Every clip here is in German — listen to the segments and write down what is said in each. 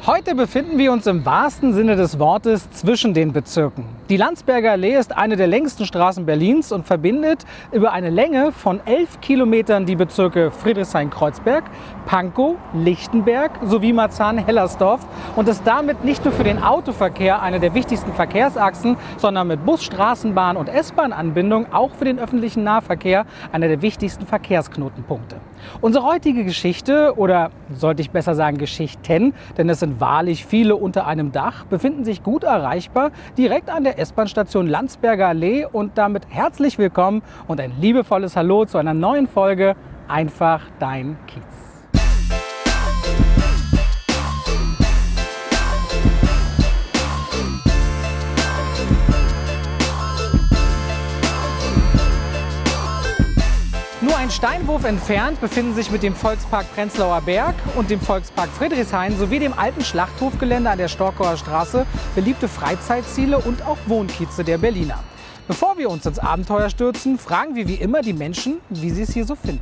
Heute befinden wir uns im wahrsten Sinne des Wortes zwischen den Bezirken. Die Landsberger Allee ist eine der längsten Straßen Berlins und verbindet über eine Länge von 11 Kilometern die Bezirke Friedrichshain-Kreuzberg, Pankow, Lichtenberg sowie Marzahn-Hellersdorf und ist damit nicht nur für den Autoverkehr eine der wichtigsten Verkehrsachsen, sondern mit Bus-, Straßenbahn- und S-Bahn-Anbindung auch für den öffentlichen Nahverkehr einer der wichtigsten Verkehrsknotenpunkte. Unsere heutige Geschichte, oder sollte ich besser sagen Geschichten, denn es sind wahrlich viele unter einem Dach, befinden sich gut erreichbar direkt an der S-Bahn-Station Landsberger Allee und damit herzlich willkommen und ein liebevolles Hallo zu einer neuen Folge Einfach dein Kiez. Nur ein Steinwurf entfernt befinden sich mit dem Volkspark Prenzlauer Berg und dem Volkspark Friedrichshain sowie dem alten Schlachthofgelände an der Storkower Straße beliebte Freizeitziele und auch Wohnkieze der Berliner. Bevor wir uns ins Abenteuer stürzen, fragen wir wie immer die Menschen, wie sie es hier so finden.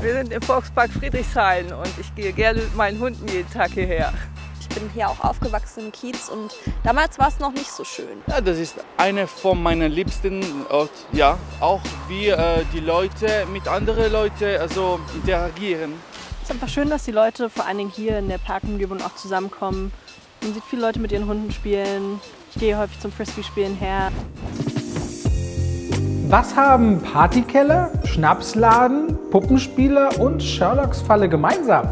Wir sind im Volkspark Friedrichshain und ich gehe gerne mit meinen Hunden jeden Tag hierher. Ich bin hier auch aufgewachsen im Kiez und damals war es noch nicht so schön. Ja, das ist eine von meinen liebsten Orten. Ja, auch wie die Leute mit anderen Leuten interagieren. Es ist einfach schön, dass die Leute vor allen Dingen hier in der Parkumgebung auch zusammenkommen. Man sieht viele Leute mit ihren Hunden spielen. Ich gehe häufig zum Frisbee-Spielen her. Was haben Partykeller, Schnapsladen, Puppenspieler und Sherlocks Falle gemeinsam?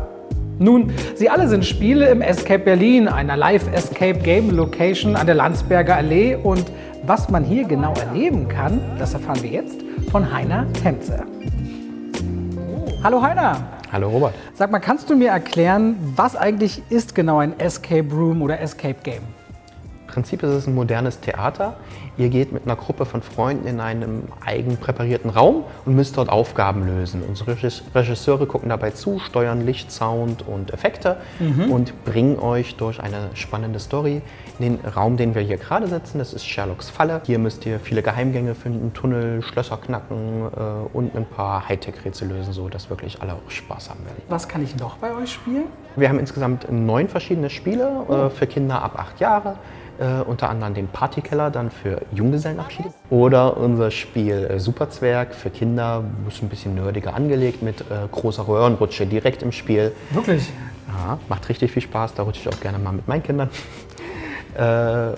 Nun, sie alle sind Spiele im Escape Berlin, einer Live-Escape-Game-Location an der Landsberger Allee. Und was man hier genau erleben kann, das erfahren wir jetzt von Heiner Henze. Hallo Heiner. Hallo Robert. Sag mal, kannst du mir erklären, was eigentlich ist genau ein Escape Room oder Escape Game? Im Prinzip ist es ein modernes Theater. Ihr geht mit einer Gruppe von Freunden in einem eigen präparierten Raum und müsst dort Aufgaben lösen. Unsere Regisseure gucken dabei zu, steuern Licht, Sound und Effekte und bringen euch durch eine spannende Story in den Raum, den wir hier gerade sitzen. Das ist Sherlocks Falle. Hier müsst ihr viele Geheimgänge finden, Tunnel, Schlösser knacken und ein paar Hightech-Rätsel lösen, sodass wirklich alle auch Spaß haben werden. Was kann ich noch bei euch spielen? Wir haben insgesamt 9 verschiedene Spiele für Kinder ab 8 Jahre. Unter anderem den Partykeller dann für Junggesellenabschiede oder unser Spiel Superzwerg für Kinder, ist ein bisschen nerdiger angelegt mit großer Röhrenrutsche direkt im Spiel. Wirklich? Ja, macht richtig viel Spaß, da rutsche ich auch gerne mal mit meinen Kindern. Ja,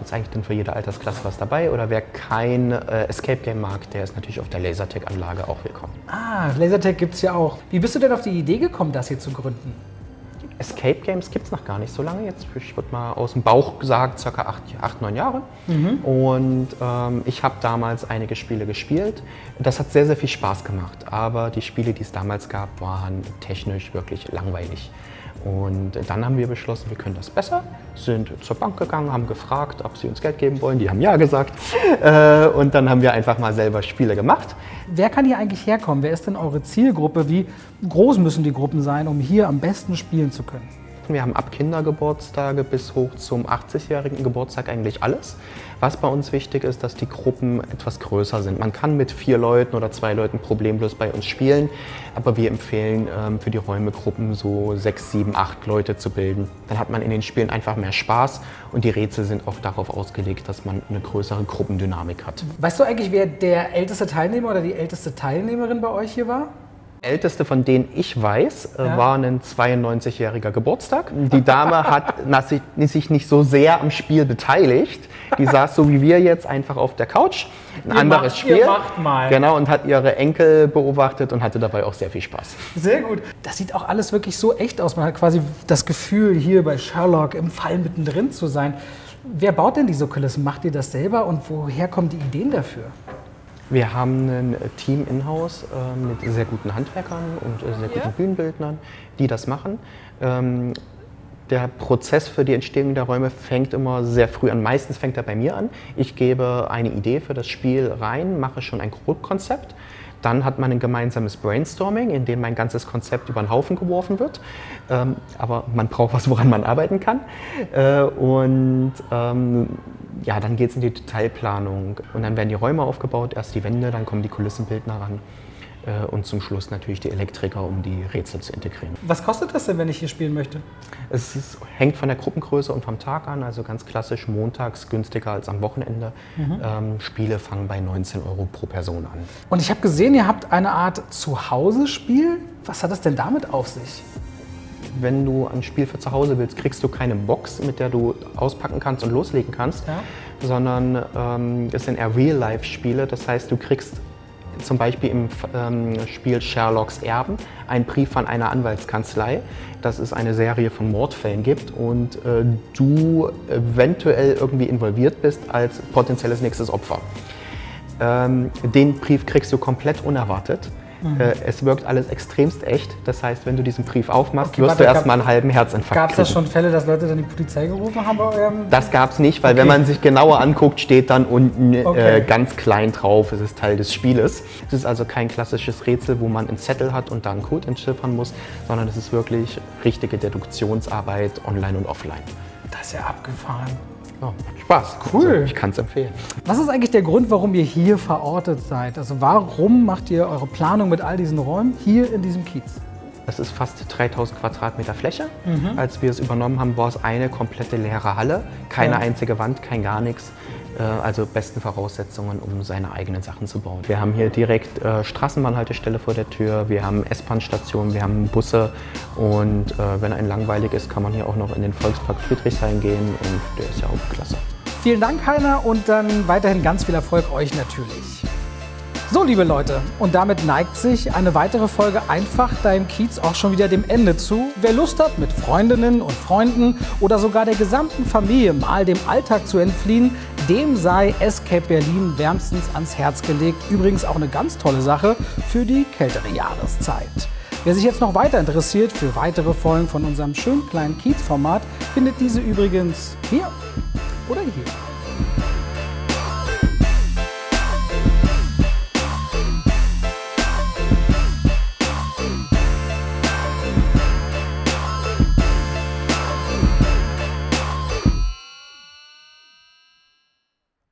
ist eigentlich dann für jede Altersklasse was dabei. Oder wer kein Escape Game mag, der ist natürlich auf der Lasertag-Anlage auch willkommen. Ah, Lasertag gibt es ja auch. Wie bist du denn auf die Idee gekommen, das hier zu gründen? Escape Games gibt es noch gar nicht so lange jetzt. Ich würde mal aus dem Bauch gesagt, ca. 8, 9 Jahre. Und ich habe damals einige Spiele gespielt. Das hat sehr, sehr viel Spaß gemacht. Aber die Spiele, die es damals gab, waren technisch wirklich langweilig. Und dann haben wir beschlossen, wir können das besser, sind zur Bank gegangen, haben gefragt, ob sie uns Geld geben wollen. Die haben ja gesagt. Und dann haben wir einfach mal selber Spiele gemacht. Wer kann hier eigentlich herkommen? Wer ist denn eure Zielgruppe? Wie groß müssen die Gruppen sein, um hier am besten spielen zu können? Wir haben ab Kindergeburtstage bis hoch zum 80-jährigen Geburtstag eigentlich alles. Was bei uns wichtig ist, dass die Gruppen etwas größer sind. Man kann mit 4 Leuten oder 2 Leuten problemlos bei uns spielen, aber wir empfehlen für die Räumegruppen so 6, 7, 8 Leute zu bilden. Dann hat man in den Spielen einfach mehr Spaß und die Rätsel sind auch darauf ausgelegt, dass man eine größere Gruppendynamik hat. Weißt du eigentlich, wer der älteste Teilnehmer oder die älteste Teilnehmerin bei euch hier war? Der älteste, von denen ich weiß, war ein 92-jähriger Geburtstag. Die Dame hat sich nicht so sehr am Spiel beteiligt. Die saß so wie wir jetzt einfach auf der Couch. Anderes Spiel. Ihr macht mal. Genau, und hat ihre Enkel beobachtet und hatte dabei auch sehr viel Spaß. Sehr gut. Das sieht auch alles wirklich so echt aus. Man hat quasi das Gefühl, hier bei Sherlock im Fall mittendrin zu sein. Wer baut denn diese Kulissen? Macht ihr das selber und woher kommen die Ideen dafür? Wir haben ein Team in-house mit sehr guten Handwerkern und sehr guten Bühnenbildnern, die das machen. Der Prozess für die Entstehung der Räume fängt immer sehr früh an. Meistens fängt er bei mir an. Ich gebe eine Idee für das Spiel rein, mache schon ein Grundkonzept. Dann hat man ein gemeinsames Brainstorming, in dem mein ganzes Konzept über den Haufen geworfen wird. Aber man braucht was, woran man arbeiten kann. Ja, dann geht es in die Detailplanung und dann werden die Räume aufgebaut, erst die Wände, dann kommen die Kulissenbildner ran. Und zum Schluss natürlich die Elektriker, um die Rätsel zu integrieren. Was kostet das denn, wenn ich hier spielen möchte? Hängt von der Gruppengröße und vom Tag an, also ganz klassisch montags günstiger als am Wochenende. Spiele fangen bei 19 € pro Person an. Und ich habe gesehen, ihr habt eine Art Zuhause-Spiel. Was hat das denn damit auf sich? Wenn du ein Spiel für zu Hause willst, kriegst du keine Box, mit der du auspacken kannst und loslegen kannst, sondern es sind eher Real-Life-Spiele. Das heißt, du kriegst zum Beispiel im Spiel Sherlocks Erben einen Brief von einer Anwaltskanzlei, dass es eine Serie von Mordfällen gibt und du eventuell irgendwie involviert bist als potenzielles nächstes Opfer. Den Brief kriegst du komplett unerwartet. Es wirkt alles extremst echt. Das heißt, wenn du diesen Brief aufmachst, wirst du erstmal einen halben Herzinfarkt Gab es da schon Fälle, dass Leute dann die Polizei gerufen haben? Das gab es nicht, weil wenn man sich genauer anguckt, steht dann unten ganz klein drauf, es ist Teil des Spieles. Es ist also kein klassisches Rätsel, wo man einen Zettel hat und da einen Code entziffern muss, sondern es ist wirklich richtige Deduktionsarbeit online und offline. Das ist ja abgefahren. Ja, Spaß. Cool. Also, ich kann es empfehlen. Was ist eigentlich der Grund, warum ihr hier verortet seid? Also warum macht ihr eure Planung mit all diesen Räumen hier in diesem Kiez? Das ist fast 3000 Quadratmeter Fläche. Als wir es übernommen haben, war es eine komplette leere Halle. Keine einzige Wand, kein gar nichts. Also besten Voraussetzungen, um seine eigenen Sachen zu bauen. Wir haben hier direkt Straßenbahnhaltestelle vor der Tür, wir haben S-Bahn-Stationen, wir haben Busse und wenn einem langweilig ist, kann man hier auch noch in den Volkspark Friedrichshain gehen und der ist ja auch klasse. Vielen Dank, Heiner, und dann weiterhin ganz viel Erfolg euch natürlich. So, liebe Leute, und damit neigt sich eine weitere Folge Einfach dein Kiez auch schon wieder dem Ende zu. Wer Lust hat, mit Freundinnen und Freunden oder sogar der gesamten Familie mal dem Alltag zu entfliehen, dem sei Escape Berlin wärmstens ans Herz gelegt. Übrigens auch eine ganz tolle Sache für die kältere Jahreszeit. Wer sich jetzt noch weiter interessiert für weitere Folgen von unserem schönen kleinen Kiez-Format, findet diese übrigens hier oder hier.